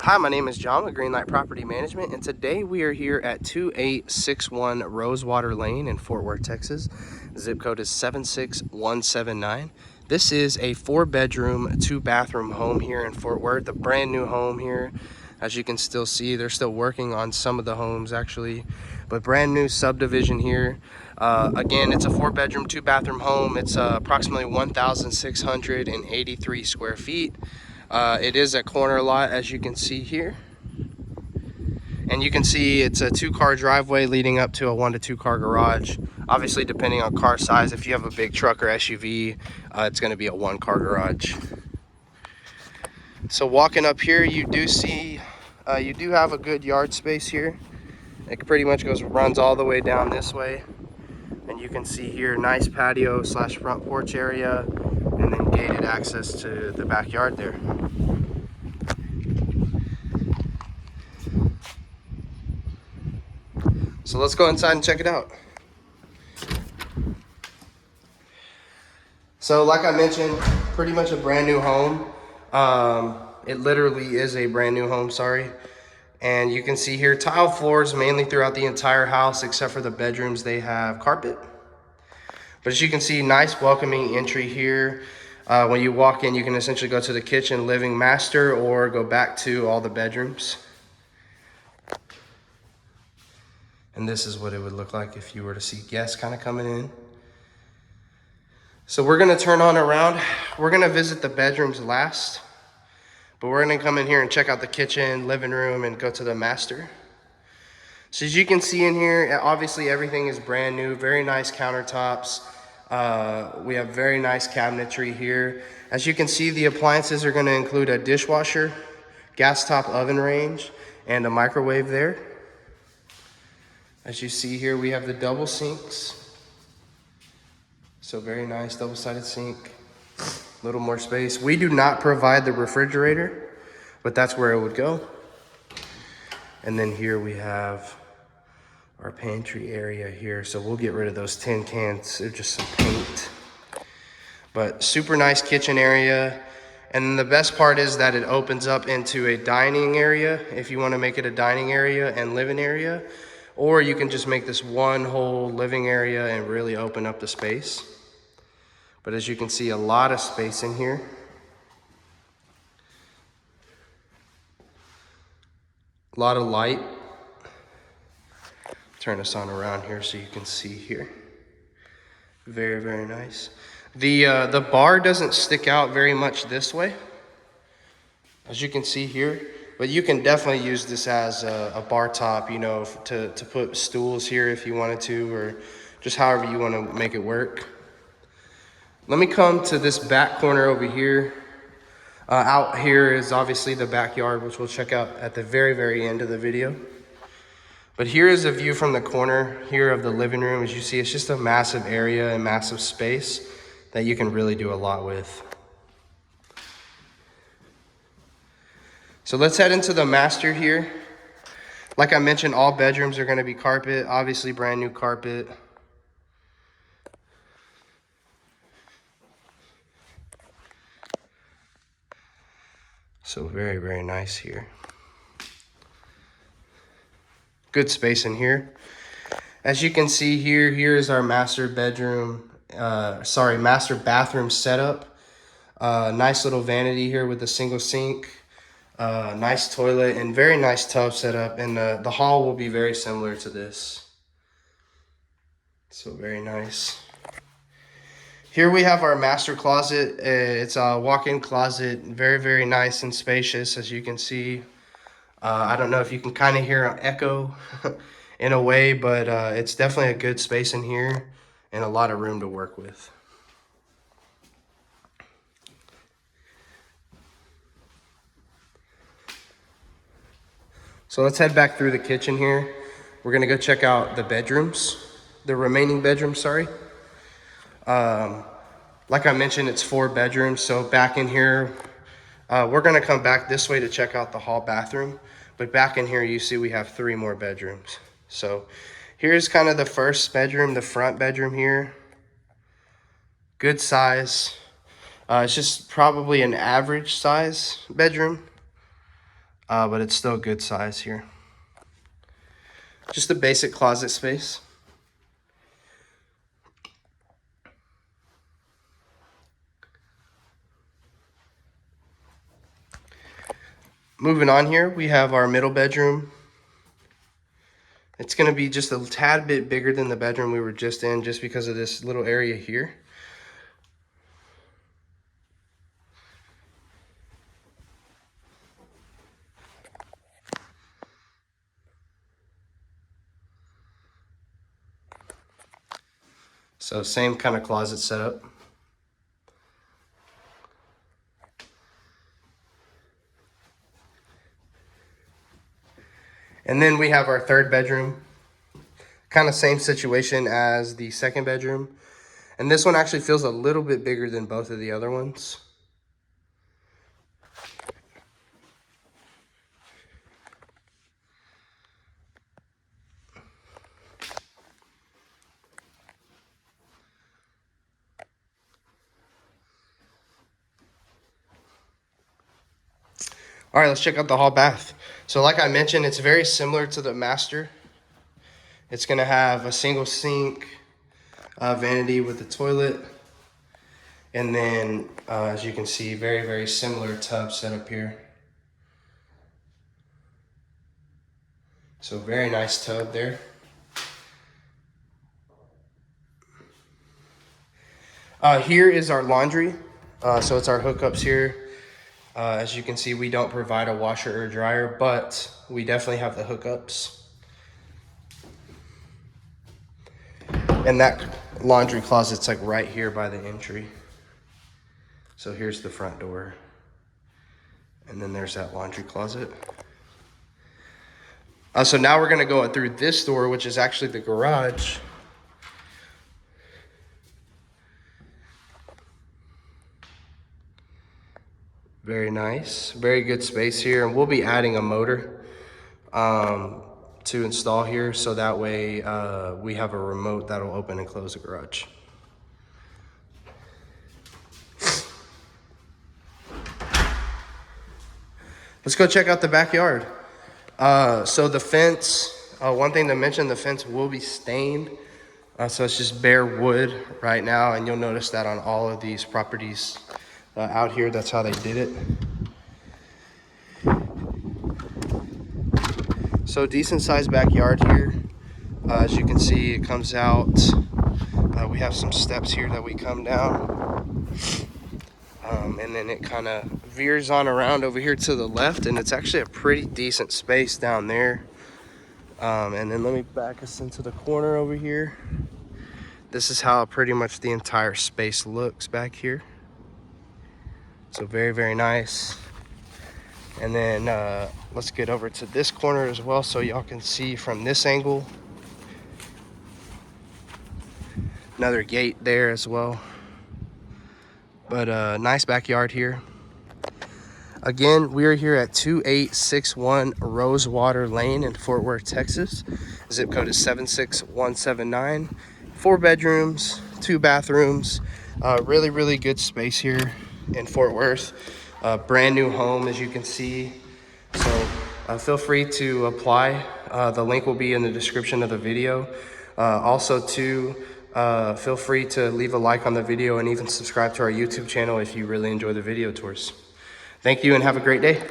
Hi, my name is John with Greenlight Property Management, and today we are here at 2861 Rosewater Lane in Fort Worth, Texas. Zip code is 76179. This is a 4-bedroom, 2-bathroom home here in Fort Worth, a brand new home here. As you can still see, they're still working on some of the homes actually, but brand new subdivision here. Again, it's a 4-bedroom, 2-bathroom home. It's approximately 1,683 square feet. It is a corner lot, as you can see here. And you can see it's a 2-car driveway leading up to a 1 to 2 car garage. Obviously, depending on car size, if you have a big truck or SUV, it's going to be a 1-car garage. So walking up here, you do see, you do have a good yard space here. It pretty much runs all the way down this way. And you can see here, nice patio / front porch area, and then gated access to the backyard there. So let's go inside and check it out. So like I mentioned, pretty much a brand new home. It literally is a brand new home, sorry. And you can see here tile floors mainly throughout the entire house, except for the bedrooms, they have carpet. But as you can see, nice welcoming entry here. When you walk in, you can essentially go to the kitchen, living, master, or go back to all the bedrooms. And this is what it would look like if you were to see guests kind of coming in. So we're gonna turn on around. We're gonna visit the bedrooms last, but we're gonna come in here and check out the kitchen, living room, and go to the master. So as you can see in here, obviously everything is brand new, very nice countertops. We have very nice cabinetry here. As you can see, the appliances are gonna include a dishwasher, gas top oven range, and a microwave there. As you see here, we have the double sinks. So very nice double-sided sink, a little more space. We do not provide the refrigerator, but that's where it would go. And then here we have our pantry area here. So we'll get rid of those tin cans. They're just some paint. But super nice kitchen area. And the best part is that it opens up into a dining area if you want to make it a dining area and living area. Or you can just make this one whole living area and really open up the space. But as you can see, a lot of space in here. A lot of light. Turn this on around here so you can see here. Very, very nice. The bar doesn't stick out very much this way, as you can see here. But you can definitely use this as a bar top, you know, to put stools here if you wanted to, or just however you want to make it work. Let me come to this back corner over here. Out here is obviously the backyard, which we'll check out at the very, very end of the video. But here is a view from the corner here of the living room. As you see, it's just a massive area and massive space that you can really do a lot with. So let's head into the master here. Like I mentioned, all bedrooms are going to be carpet, obviously brand new carpet. So very, very nice here. Good space in here. As you can see here, here's our master bathroom setup. Nice little vanity here with a single sink. Nice toilet and very nice tub setup. And the hall will be very similar to this. So very nice. Here we have our master closet. It's a walk-in closet, very, very nice and spacious, as you can see. I don't know if you can kind of hear an echo in a way, but it's definitely a good space in here and a lot of room to work with. So let's head back through the kitchen here. We're gonna go check out the bedrooms, the remaining bedrooms, sorry. Like I mentioned, it's 4 bedrooms. So back in here, we're gonna come back this way to check out the hall bathroom. But back in here, you see we have 3 more bedrooms. So here's kind of the first bedroom, the front bedroom here. Good size. It's just probably an average size bedroom. but it's still a good size here. Just a basic closet space. Moving on here, we have our middle bedroom. It's going to be just a tad bit bigger than the bedroom we were just in, just because of this little area here. So same kind of closet setup. And then we have our third bedroom. Kind of same situation as the second bedroom. And this one actually feels a little bit bigger than both of the other ones. All right, let's check out the hall bath. So like I mentioned, it's very similar to the master. It's gonna have a single sink, vanity with the toilet. And then, as you can see, very, very similar tub setup here. So very nice tub there. Here is our laundry. So it's our hookups here. As you can see, we don't provide a washer or dryer, but we definitely have the hookups. And that laundry closet's like right here by the entry. So here's the front door. And then there's that laundry closet. So now we're gonna go through this door, which is actually the garage. Very nice, very good space here. And we'll be adding a motor to install here, so that way we have a remote that'll open and close the garage. Let's go check out the backyard. So the fence, one thing to mention, the fence will be stained. So it's just bare wood right now, and you'll notice that on all of these properties out here. That's how they did it. So decent sized backyard here. As you can see, it comes out. We have some steps here that we come down. And then it kind of veers on around over here to the left, and it's actually a pretty decent space down there. And then let me back us into the corner over here. This is how pretty much the entire space looks back here. So very, very nice. And then let's get over to this corner as well so y'all can see from this angle. Another gate there as well. But nice backyard here. Again, we are here at 2861 Rosewater Lane in Fort Worth, Texas. Zip code is 76179. 4 bedrooms, 2 bathrooms. Really, really good space here in Fort Worth. Brand new home, as you can see. So feel free to apply. The link will be in the description of the video. Also too, feel free to leave a like on the video and even subscribe to our YouTube channel if you really enjoy the video tours. Thank you and have a great day.